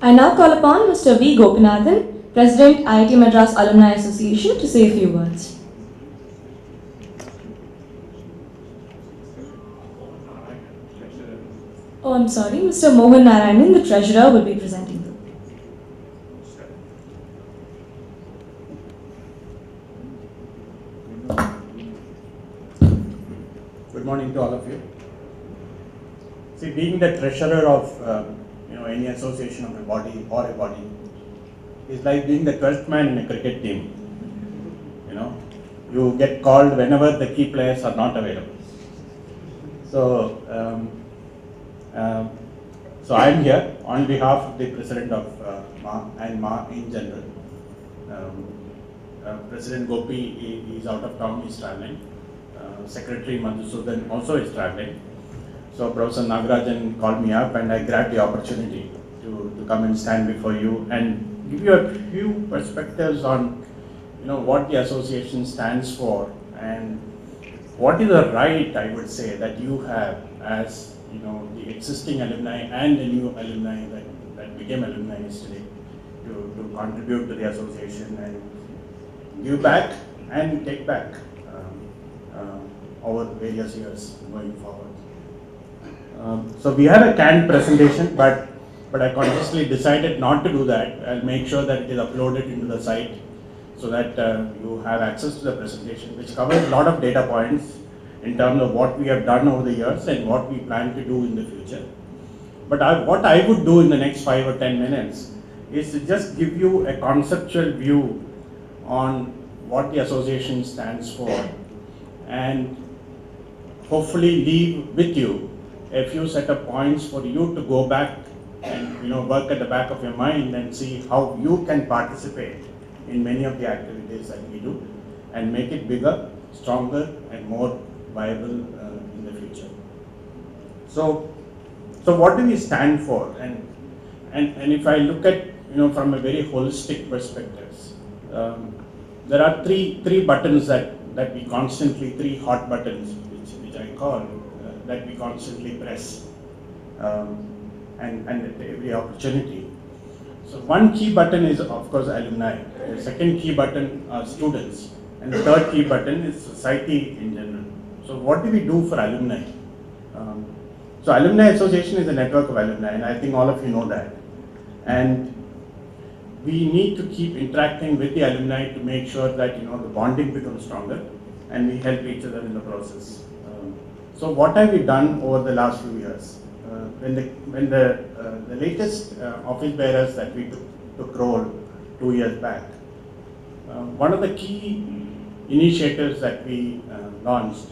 I now call upon Mr. V. Gopinathan, President IIT Madras Alumni Association, to say a few words. Oh, I'm sorry, Mr. Mohan Narayanan, the Treasurer, will be presenting. Good morning to all of you. See, being the treasurer of any association of a body or a body is like being the 12th man in a cricket team. You get called whenever the key players are not available. So, so I am here on behalf of the president of MA and MA in general. President Gopi is out of town, he's traveling. Secretary Madhusudan also is traveling. So Professor Nagarajan called me up and I grabbed the opportunity to come and stand before you and give you a few perspectives on what the association stands for and what is the right, I would say, that you have as the existing alumni and the new alumni that became alumni yesterday to contribute to the association and give back and take back over various years going forward. So we have a canned presentation, but I consciously decided not to do that. I'll make sure that it is uploaded into the site so that you have access to the presentation, which covers a lot of data points in terms of what we have done over the years and what we plan to do in the future. But what I would do in the next 5 or 10 minutes is to just give you a conceptual view on what the association stands for and hopefully leave with you a few set of points for you to go back and work at the back of your mind and see how you can participate in many of the activities that we do and make it bigger, stronger and more viable in the future. So what do we stand for? And if I look at from a very holistic perspective, there are three buttons that we constantly, three hot buttons which I call that we constantly press and at every opportunity. So one key button is of course alumni, the second key button are students, and the third key button is society in general. So what do we do for alumni? So Alumni Association is a network of alumni and I think all of you know that. And we need to keep interacting with the alumni to make sure that the bonding becomes stronger and we help each other in the process. So what have we done over the last few years? When the latest office bearers that we took role 2 years back, one of the key initiatives that we launched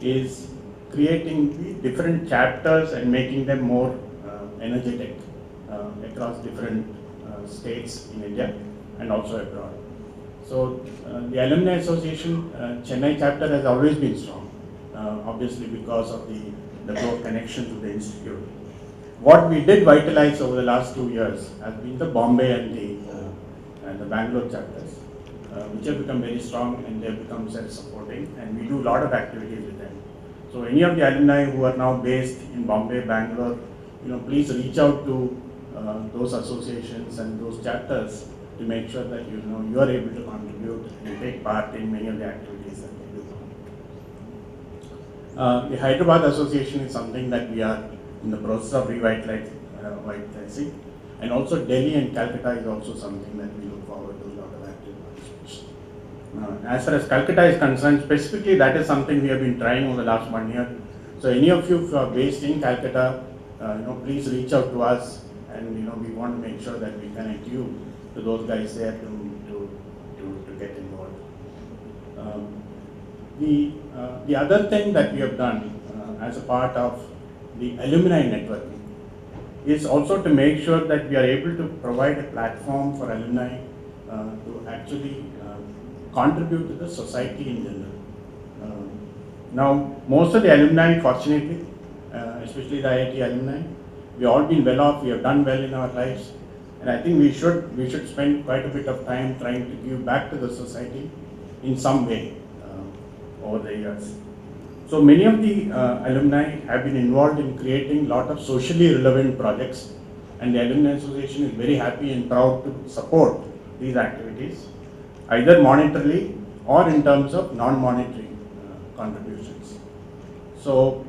is creating different chapters and making them more energetic across different states in India and also abroad. So the Alumni Association Chennai chapter has always been strong. Obviously because of the close connection to the institute. What we did vitalize over the last 2 years has been the Bombay and the Bangalore chapters, which have become very strong and they have become self-supporting and we do a lot of activities with them. So any of the alumni who are now based in Bombay, Bangalore, please reach out to those associations and those chapters to make sure that you are able to contribute and take part in many of the activities that we do. The Hyderabad Association is something that we are in the process of revitalizing, and also Delhi and Calcutta is also something that we look forward to a lot of active participation. As far as Calcutta is concerned, specifically that is something we have been trying over the last 1 year. So any of you who are based in Calcutta, please reach out to us, and we want to make sure that we connect you to those guys there to get involved. The other thing that we have done as a part of the alumni networking is also to make sure that we are able to provide a platform for alumni to actually contribute to the society in general. Now, most of the alumni, fortunately, especially the IIT alumni, we all been well off, we have done well in our lives, and I think we should spend quite a bit of time trying to give back to the society in some way over the years. So many of the alumni have been involved in creating a lot of socially relevant projects and the Alumni Association is very happy and proud to support these activities, either monetarily or in terms of non-monetary contributions. So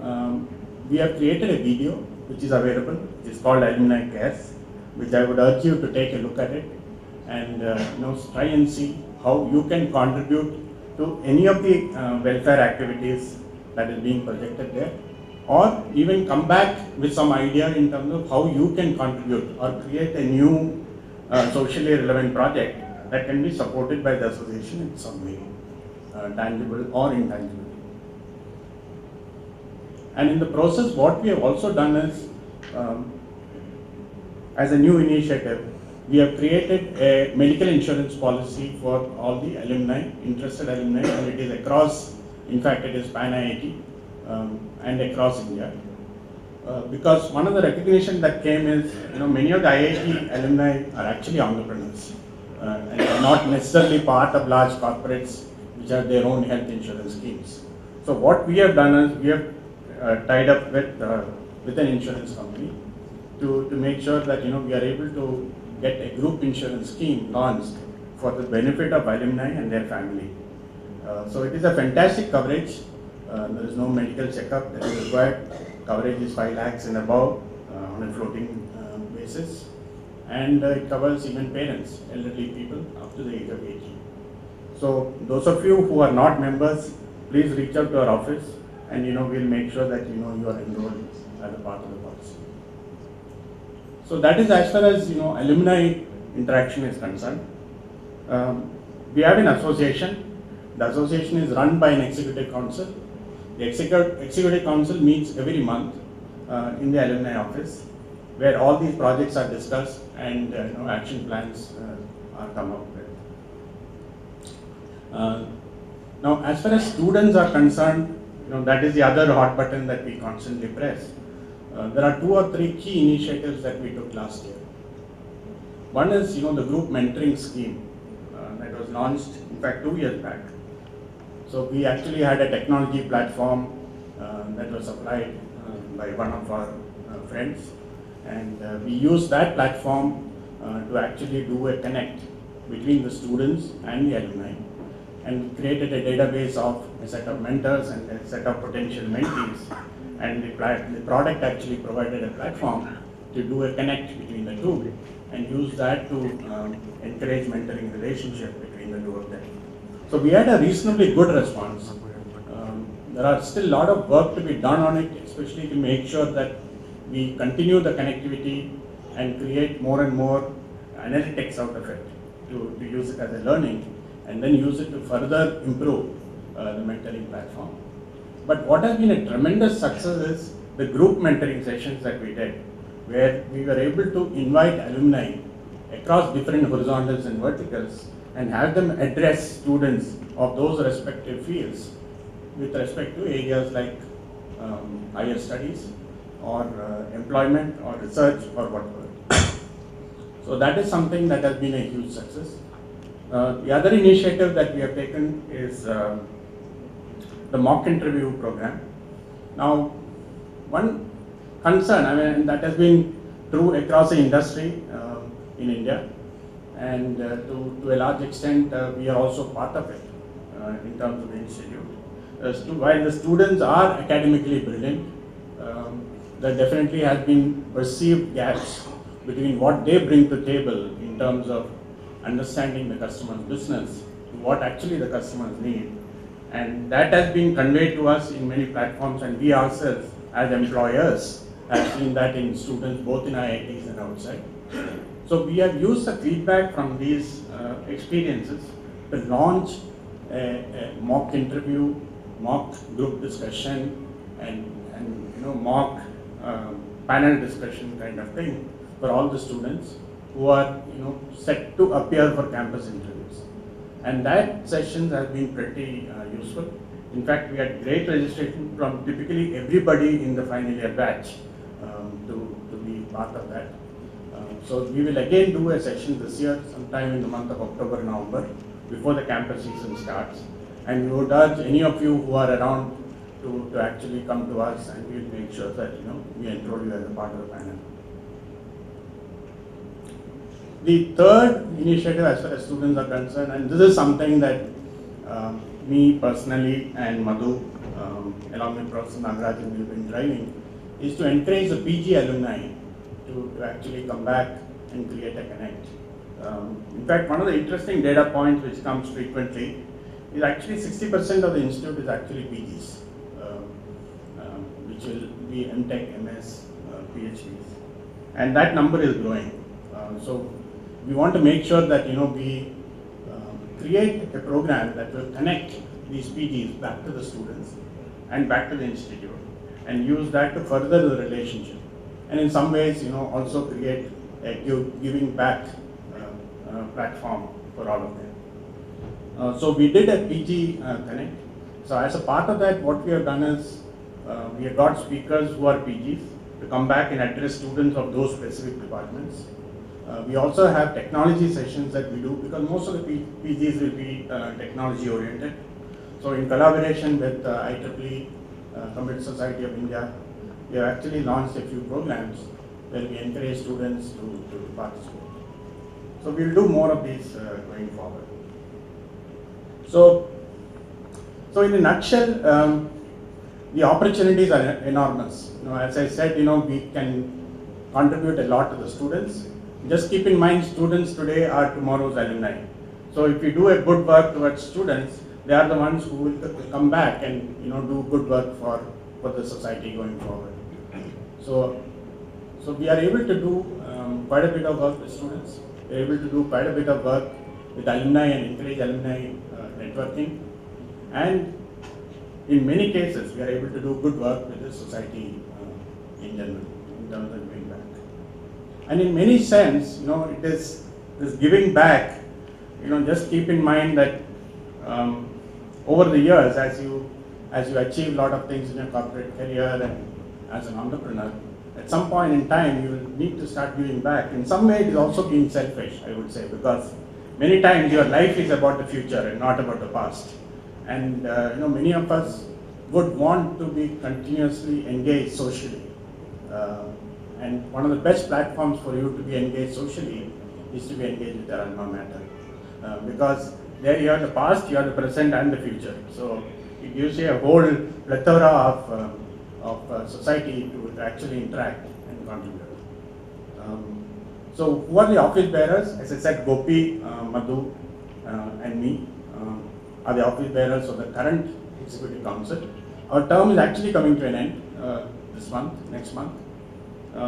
we have created a video which is available, which is called Alumni Cares, which I would urge you to take a look at it and try and see how you can contribute to any of the welfare activities that is being projected there, or even come back with some idea in terms of how you can contribute or create a new socially relevant project that can be supported by the association in some way, tangible or intangible. And in the process, what we have also done is, as a new initiative, we have created a medical insurance policy for all the alumni, interested alumni, and it is across, in fact it is pan-IIT and across India. Because one of the recognition that came is, many of the IIT alumni are actually entrepreneurs and are not necessarily part of large corporates which have their own health insurance schemes. So what we have done is, we have tied up with an insurance company to make sure that we are able to get a group insurance scheme launched for the benefit of alumni and their family. So it is a fantastic coverage. There is no medical checkup that is required. Coverage is 5 lakhs and above on a floating basis, and it covers even parents, elderly people up to the age of 18. So those of you who are not members, please reach out to our office, and we'll make sure that you are enrolled as a part of the policy. So that is as far as alumni interaction is concerned. We have an association. The association is run by an executive council. The executive council meets every month in the alumni office, where all these projects are discussed and action plans are come up with. Now, as far as students are concerned, that is the other hot button that we constantly press. There are 2 or 3 key initiatives that we took last year. One is, the group mentoring scheme that was launched, in fact, 2 years back. So we actually had a technology platform that was supplied by one of our friends, and we used that platform to actually do a connect between the students and the alumni, and we created a database of a set of mentors and a set of potential mentees, and the product actually provided a platform to do a connect between the two and use that to encourage mentoring relationship between the 2 of them. So we had a reasonably good response. There are still a lot of work to be done on it, especially to make sure that we continue the connectivity and create more and more analytics out of it to use it as a learning, and then use it to further improve the mentoring platform. But what has been a tremendous success is the group mentoring sessions that we did, where we were able to invite alumni across different horizontals and verticals and have them address students of those respective fields with respect to areas like higher studies or employment or research or whatever. So that is something that has been a huge success. The other initiative that we have taken is the mock interview program. Now, one concern, that has been true across the industry in India, and to a large extent we are also part of it in terms of the institute. While the students are academically brilliant, there definitely has been perceived gaps between what they bring to the table in terms of understanding the customer's business to what actually the customers need. And that has been conveyed to us in many platforms, and we ourselves as employers have seen that in students both in IITs and outside. So we have used the feedback from these experiences to launch a mock interview, mock group discussion, and mock panel discussion kind of thing for all the students who are set to appear for campus interviews. And that sessions have been pretty useful. In fact, we had great registration from typically everybody in the final year batch to be part of that. So we will again do a session this year, sometime in the month of October, November, before the campus season starts. And we would urge any of you who are around to actually come to us, and we will make sure that we enroll you as a part of the panel. the third initiative as far as students are concerned, and this is something that me personally and Madhu, along with Professor Nagarajan, we have been driving, is to encourage the PG alumni to actually come back and create a connect. In fact, one of the interesting data points which comes frequently is actually 60% of the institute is actually PGs, which will be MTech, MS, PhDs, and that number is growing. So we want to make sure that we create a program that will connect these PGs back to the students and back to the institute, and use that to further the relationship, and in some ways also create a giving back platform for all of them. So we did a PG connect. So as a part of that, what we have done is we have got speakers who are PGs to come back and address students of those specific departments. We also have technology sessions that we do, because most of the PGs will be technology oriented. So in collaboration with IEEE, Computer Society of India, we have actually launched a few programs where we encourage students to participate. So we will do more of these going forward. So in a nutshell, the opportunities are enormous. As I said, we can contribute a lot to the students. Just keep in mind, students today are tomorrow's alumni. So if we do a good work towards students, they are the ones who will come back and do good work for the society going forward. So we are able to do quite a bit of work with students. We are able to do quite a bit of work with alumni and encourage alumni networking. And in many cases, we are able to do good work with the society in general, in terms of giving back. And in many sense, it is this giving back. Just keep in mind that over the years, as you achieve a lot of things in your corporate career and as an entrepreneur, at some point in time, you will need to start giving back. In some way, it is also being selfish, I would say, because many times your life is about the future and not about the past. And many of us would want to be continuously engaged socially. And one of the best platforms for you to be engaged socially is to be engaged with your alma mater. Because there you have the past, you have the present and the future. So it gives you a whole plethora of society to actually interact and contribute. So who are the office bearers? As I said, Gopi, Madhu and me are the office bearers of the current Executive Council. Our term is actually coming to an end this month, next month.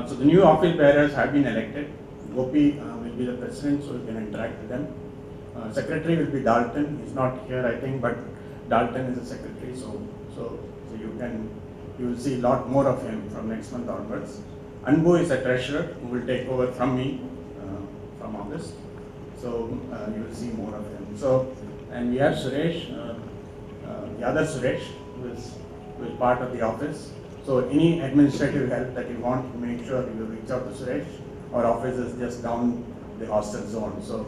So the new office bearers have been elected. Gopi will be the president, so you can interact with them. Secretary will be Dalton. He's not here, I think, but Dalton is the secretary, so you will see a lot more of him from next month onwards. Anbu is a treasurer who will take over from me from August. So you will see more of him. So, and we have Suresh, the other Suresh, who is part of the office. So any administrative help that you want, you make sure you reach out to Suresh. Our office is just down the hostel zone, so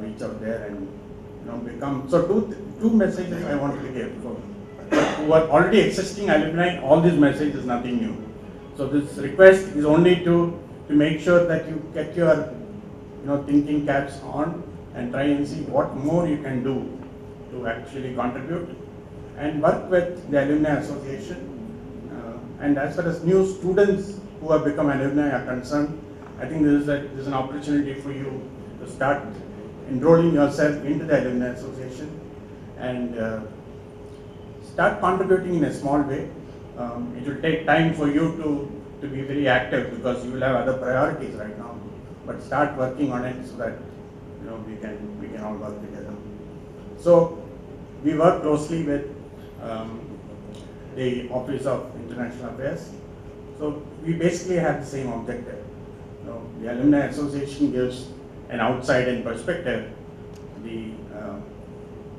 reach out there and become. So two messages I wanted to give. So, who are already existing alumni, all these messages is nothing new. So this request is only to make sure that you get your thinking caps on and try and see what more you can do to actually contribute and work with the Alumni Association. And as far as new students who have become alumni are concerned, I think this is an opportunity for you to start enrolling yourself into the Alumni Association and start contributing in a small way. It will take time for you to be very active because you will have other priorities right now. But start working on it so that we can all work together. So we work closely with the Office of International Affairs. So we basically have the same objective. The Alumni Association gives an outside-in perspective. The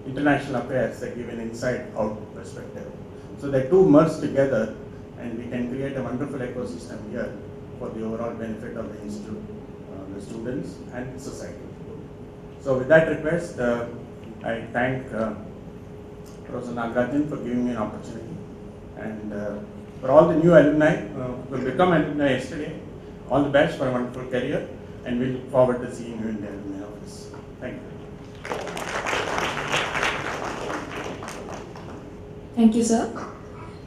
International Affairs, they give an inside-out perspective. So the two merge together and we can create a wonderful ecosystem here for the overall benefit of the institute, the students and society. So with that request, I thank Professor Nagarajan for giving me an opportunity. And for all the new alumni who will become alumni yesterday, all the best for a wonderful career. and we look forward to seeing you in there in the office. Thank you. Thank you, sir.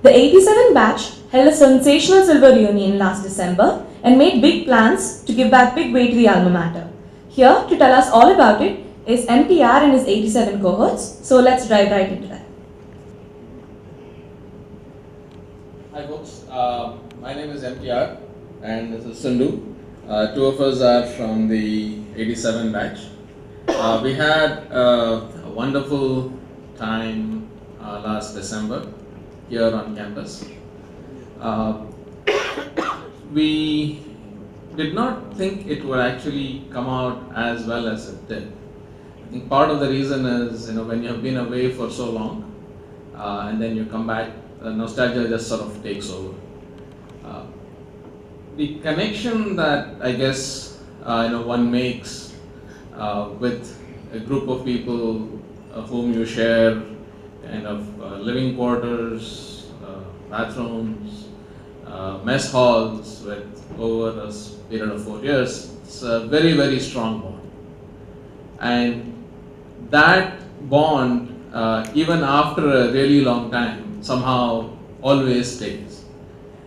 The 87 batch held a sensational silver reunion last December and made big plans to give back big way to the alma mater. Here to tell us all about it is MTR and his 87 cohorts. So let's dive right into that. Hi folks, my name is MTR and this is Sindhu. Two of us are from the 87 batch. We had a wonderful time last December here on campus. We did not think it would actually come out as well as it did. I think part of the reason is, when you have been away for so long and then you come back, nostalgia just sort of takes over. The connection that I guess one makes with a group of people whom you share kind of living quarters, bathrooms, mess halls with over a period of 4 years, it's a very, very strong bond. And that bond, even after a really long time, somehow always stays.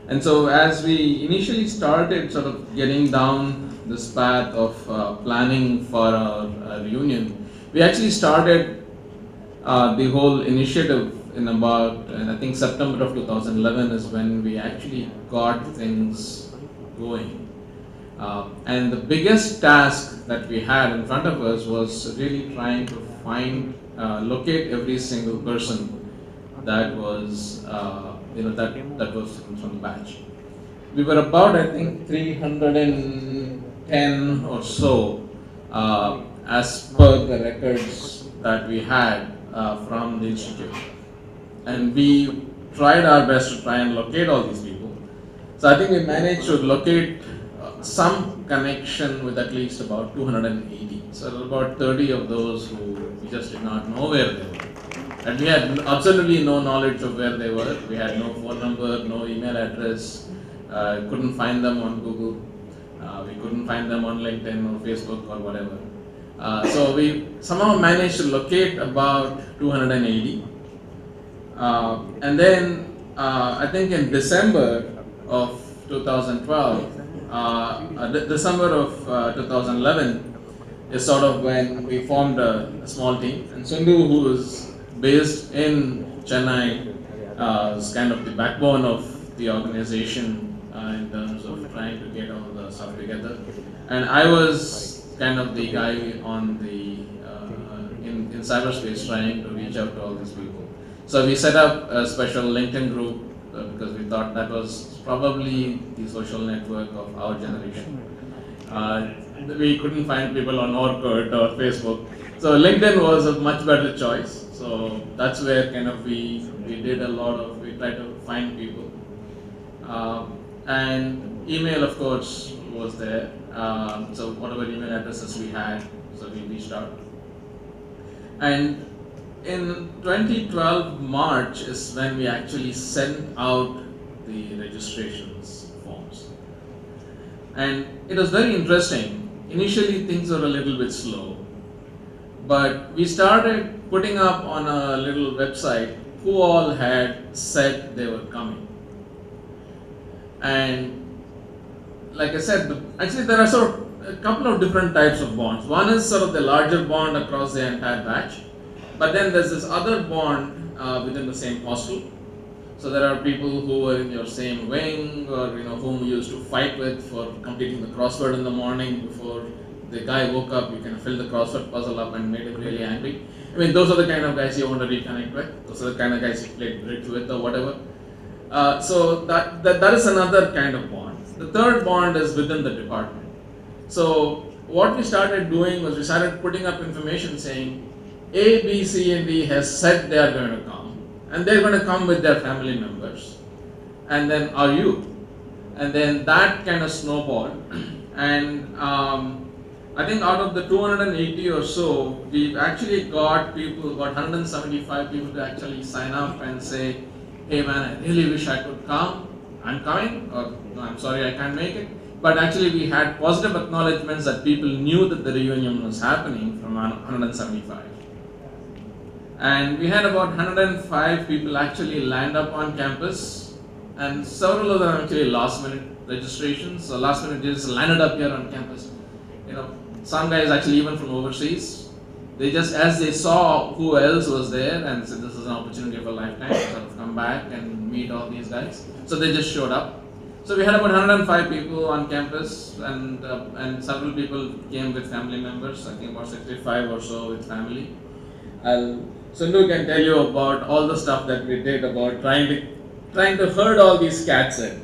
And so as we initially started sort of getting down this path of planning for our reunion, we actually started the whole initiative in about, and I think September of 2011 is when we actually got things going. And the biggest task that we had in front of us was really trying to locate every single person that was, that was from the batch. We were about, I think, 310 or so, as per the records that we had from the institute. And we tried our best to try and locate all these people. So I think we managed to locate some connection with at least about 280. So about 30 of those who we just did not know where they were. And we had absolutely no knowledge of where they were. We had no phone number, no email address, couldn't find them on Google, we couldn't find them on LinkedIn or Facebook or whatever. So we somehow managed to locate about 280. And then I think in December of 2012, December of 2011 is sort of when we formed a small team. And Sindhu, who is based in Chennai, is kind of the backbone of the organization in terms of trying to get all the stuff together. And I was kind of the guy on the in cyberspace trying to reach out to all these people. So we set up a special LinkedIn group because we thought that was probably the social network of our generation. We couldn't find people on Orkut or Facebook, so LinkedIn was a much better choice. So that's where kind of we tried to find people. And email, of course, was there. So whatever email addresses we had, so we reached out. And in 2012 March is when we actually sent out the registrations forms. And it was very interesting. Initially things were a little bit slow, but we started putting up on a little website who all had said they were coming. And like I said, actually there are sort of a couple of different types of bonds. One is sort of the larger bond across the entire batch, but then there's this other bond within the same hostel. So there are people who were in your same wing, or whom you used to fight with for completing the crossword in the morning before the guy woke up. You can fill the crossword puzzle up and made him really angry. I mean, those are the kind of guys you want to reconnect with. Those are the kind of guys you played bridge with or whatever. So that is another kind of bond. The third bond is within the department. So what we started doing was we started putting up information saying A, B, C, and D has said they are going to come, and they're going to come with their family members. And then are you? And then that kind of snowballed. And I think out of the 280 or so, we've actually got 175 people to actually sign up and say, hey man, I really wish I could come. I'm coming, or no, I'm sorry, I can't make it. But actually, we had positive acknowledgements that people knew that the reunion was happening from 175. And we had about 105 people actually land up on campus, and several of them actually last minute registrations. So last minute they just landed up here on campus. Some guys actually even from overseas. They just, as they saw who else was there and said this is an opportunity of a lifetime, sort of come back and meet all these guys. So they just showed up. So we had about 105 people on campus, and several people came with family members. I think about 65 or so with family. Sundhu can tell you about all the stuff that we did about trying to herd all these cats in.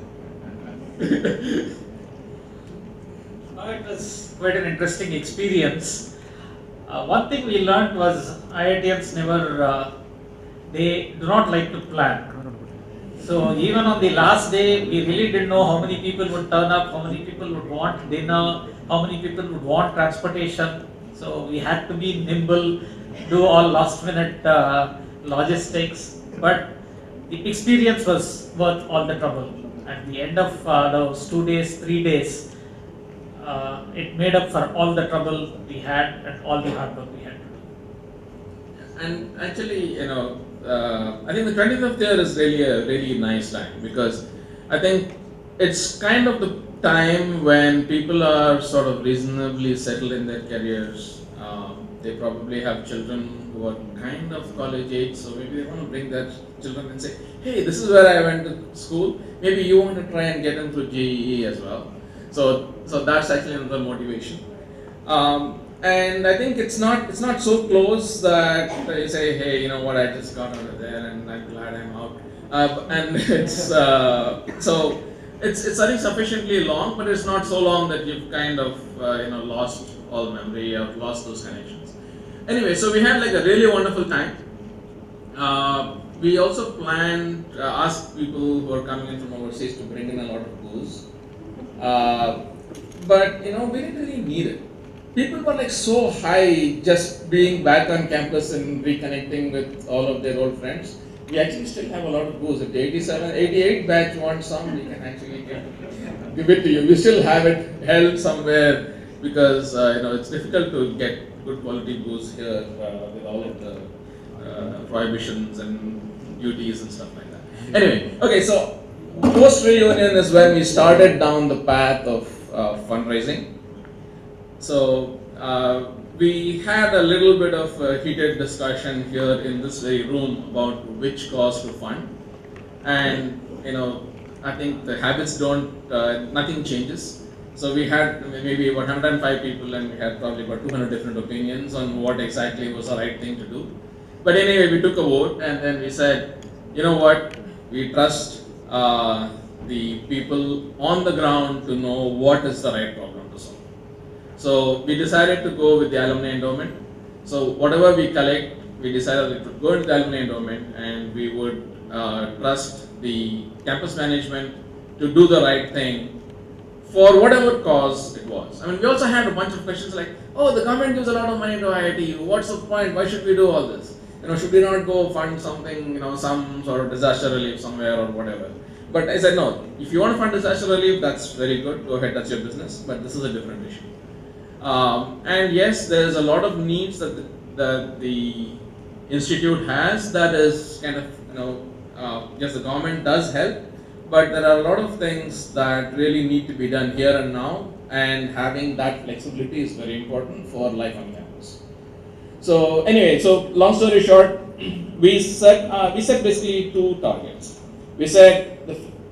It was quite an interesting experience. One thing we learned was IITians they do not like to plan. So even on the last day, we really didn't know how many people would turn up, how many people would want dinner, how many people would want transportation. So we had to be nimble, do all last minute logistics. But the experience was worth all the trouble. At the end of those 2 days, 3 days, it made up for all the trouble we had and all the hard work we had to do. And actually, I think the 25th year is really a really nice time, because I think it's kind of the time when people are sort of reasonably settled in their careers. They probably have children who are kind of college age, so maybe they want to bring their children and say, hey, this is where I went to school. Maybe you want to try and get them through JEE as well. So that's actually another motivation. And I think it's not so close that you say, hey, you know what, I just got out of there and I'm glad I'm out. And it's so it's I think sufficiently long, but it's not so long that you've kind of lost all memory or lost those connections. Anyway, so we had like a really wonderful time. We also planned asked people who are coming in from overseas to bring in a lot of booze. But we didn't really need it. People were like so high just being back on campus and reconnecting with all of their old friends. We actually still have a lot of booze. If the 88 batch wants some, we can actually give it to you. We still have it held somewhere because it's difficult to get good quality booze here with all of the prohibitions and duties and stuff like that. Anyway, okay, so post reunion is when we started down the path of fundraising. So we had a little bit of a heated discussion here in this very room about which cause to fund, and I think the habits don't, nothing changes. So we had maybe about 105 people, and we had probably about 200 different opinions on what exactly was the right thing to do. But anyway, we took a vote, and then we said, you know what, we trust the people on the ground to know what is the right problem to solve. So we decided to go with the alumni endowment. So whatever we collect, we decided we would go into the alumni endowment, and we would trust the campus management to do the right thing for whatever cause it was. I mean, we also had a bunch of questions like, oh, the government gives a lot of money to IIT, what's the point, why should we do all this? Should we not go fund something, some sort of disaster relief somewhere or whatever? But I said, no, if you want to fund disaster relief, that's very good, go ahead, that's your business, but this is a different issue. And yes, there's a lot of needs that the institute has that is kind of, yes, the government does help, but there are a lot of things that really need to be done here and now, and having that flexibility is very important for life on campus. So anyway, so long story short, we set basically two targets. We said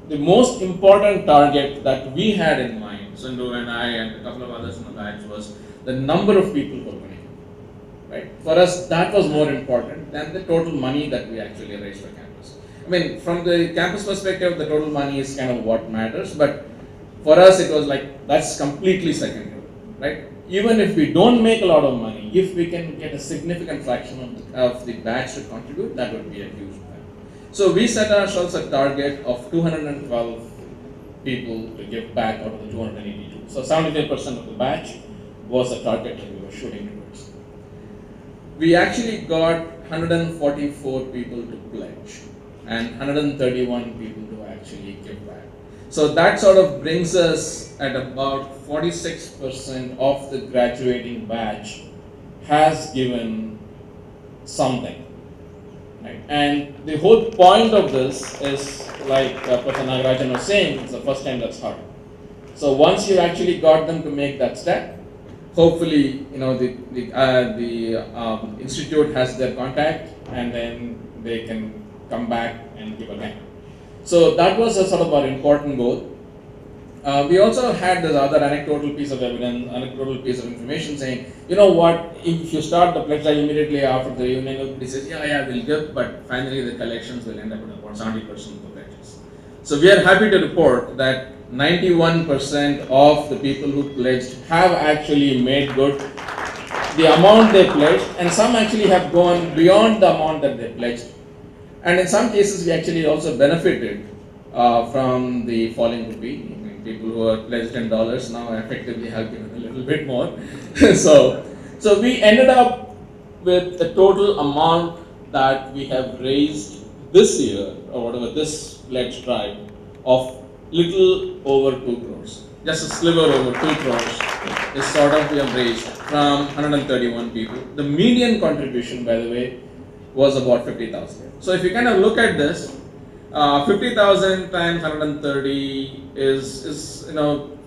the most important target that we had in mind, Sundhu and I and a couple of others in the batch, was the number of people who were going to come. Right? For us, that was more important than the total money that we actually raised for campus. I mean, from the campus perspective, the total money is kind of what matters, but for us, it was like, that's completely secondary, right? Even if we don't make a lot of money, if we can get a significant fraction of the batch to contribute, that would be a huge value. So we set ourselves a target of 212 people to give back out of the 282. So 75% of the batch was the target that we were shooting towards. We actually got 144 people to pledge and 131 people to actually give back. So that sort of brings us at about 46% of the graduating batch has given something. Right? And the whole point of this is, like Professor Nagarajan was saying, it's the first time that's hard. So once you actually got them to make that step, hopefully, the institute has their contact, and then they can come back and give again. So that was a sort of our important goal. We also had this other anecdotal piece of evidence, anecdotal piece of information saying, you know what, if you start the pledge drive immediately after the union, everybody says, yeah, we'll give, but finally the collections will end up at about 70% of the pledges. So we are happy to report that 91% of the people who pledged have actually made good the amount they pledged, and some actually have gone beyond the amount that they pledged. And in some cases, we actually also benefited from the falling rupee. People who are pledged in dollars now effectively have given a little bit more. so we ended up with a total amount that we have raised this year, or whatever, this pledge drive, of little over 2 crores. Just a sliver over 2 crores is sort of we have raised from 131 people. The median contribution, by the way, was about 50,000. So if you kind of look at this, 50,000 times 130 is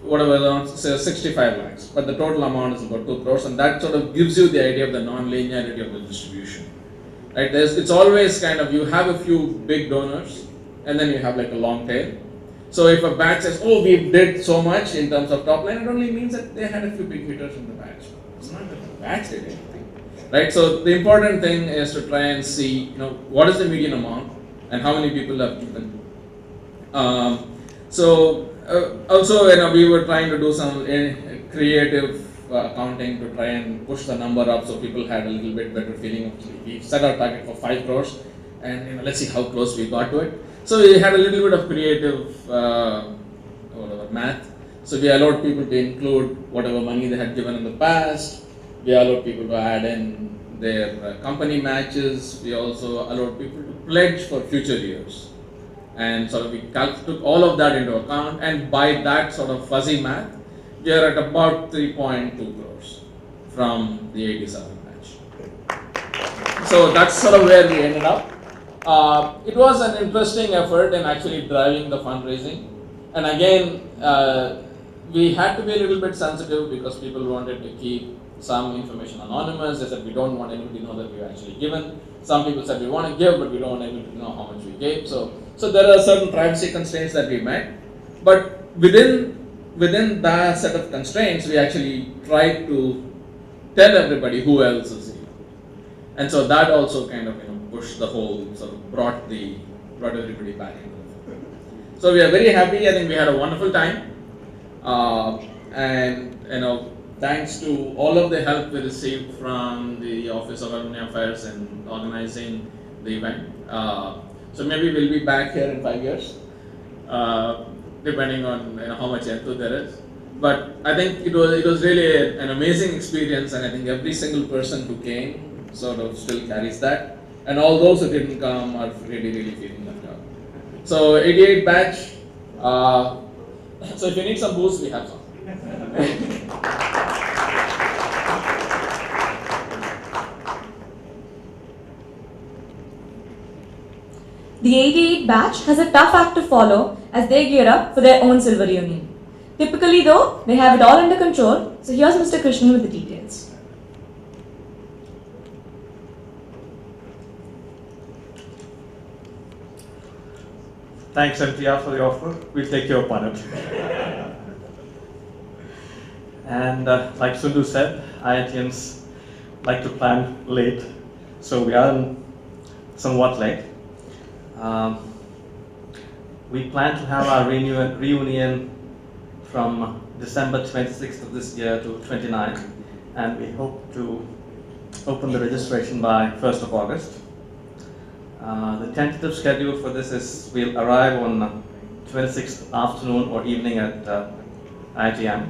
whatever, around say 65 lakhs, but the total amount is about 2 crores, and that sort of gives you the idea of the non-linearity of the distribution. Right? It's always kind of, you have a few big donors, and then you have like a long tail. So if a batch says, oh, we did so much in terms of top line, it only means that they had a few big hitters in the batch. It's not that the batch did anything. Right? So the important thing is to try and see, what is the median amount and how many people have given. Also, we were trying to do some creative accounting to try and push the number up, so people had a little bit better feeling. We set our target for 5 crores, and let's see how close we got to it. So we had a little bit of creative math. So we allowed people to include whatever money they had given in the past. We allowed people to add in their company matches. We also allowed people to pledge for future years. And so we took all of that into account, and by that sort of fuzzy math, we are at about 3.2 crores from the 87 batch. So that's sort of where we ended up. It was an interesting effort in actually driving the fundraising. And again, we had to be a little bit sensitive because people wanted to keep some information anonymous. They said we don't want anybody to know that we've actually given. Some people said we want to give, but we don't want anybody to know how much we gave. So there are certain privacy constraints that we met. But within that set of constraints, we actually tried to tell everybody who else is here. And so that also kind of pushed the whole, sort of brought everybody back into the fold. So we are very happy. I think we had a wonderful time. And thanks to all of the help we received from the Office of Alumni Affairs in organizing the event. So maybe we'll be back here in 5 years, depending on how much enthusiasm there is. But I think it was really an amazing experience, and I think every single person who came sort of still carries that, and all those who didn't come are really feeling left out. So 88 batch. So if you need some boost, we have some. The 88 batch has a tough act to follow as they gear up for their own silver union. Typically though, they have it all under control, so here's Mr. Krishnan with the details. Thanks, MTR, for the offer. We'll take you up on it. And like Sundu said, IITians like to plan late, so we are somewhat late. We plan to have our reunion from December 26th of this year to 29th, and we hope to open the registration by 1st of August. The tentative schedule for this is we'll arrive on 26th afternoon or evening at IITM.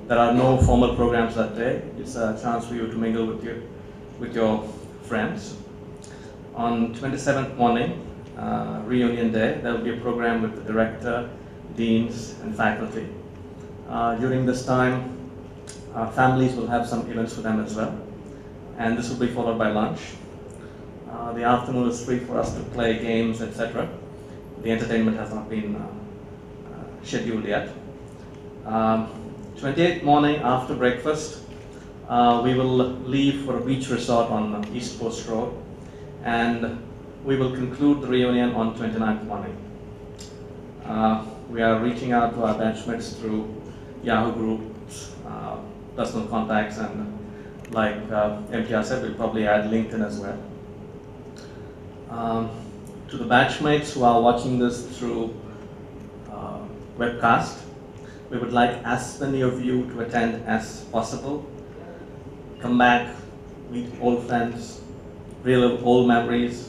There are no formal programs that day. It's a chance for you to mingle with your friends. On 27th morning, reunion day, there will be a program with the director, deans, and faculty. During this time, families will have some events for them as well, and this will be followed by lunch. The afternoon is free for us to play games, etc. The entertainment has not been scheduled yet. 28th morning after breakfast, we will leave for a beach resort on East Coast Road, and we will conclude the reunion on 29th morning. We are reaching out to our batchmates through Yahoo groups, personal contacts, and like MTR said, we'll probably add LinkedIn as well. To the batchmates who are watching this through webcast, we would like as many of you to attend as possible. Come back, meet old friends, relive old memories,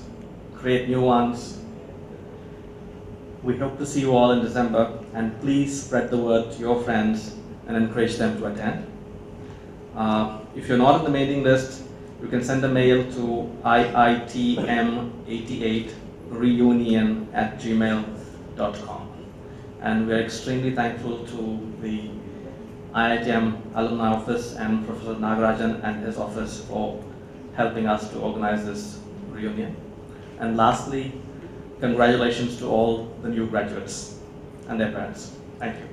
create new ones. We hope to see you all in December, and please spread the word to your friends and encourage them to attend. If you're not on the mailing list, you can send a mail to iitm88reunion@gmail.com. And we're extremely thankful to the IITM Alumni Office and Professor Nagarajan and his office for helping us to organize this reunion. And lastly, congratulations to all the new graduates and their parents. Thank you.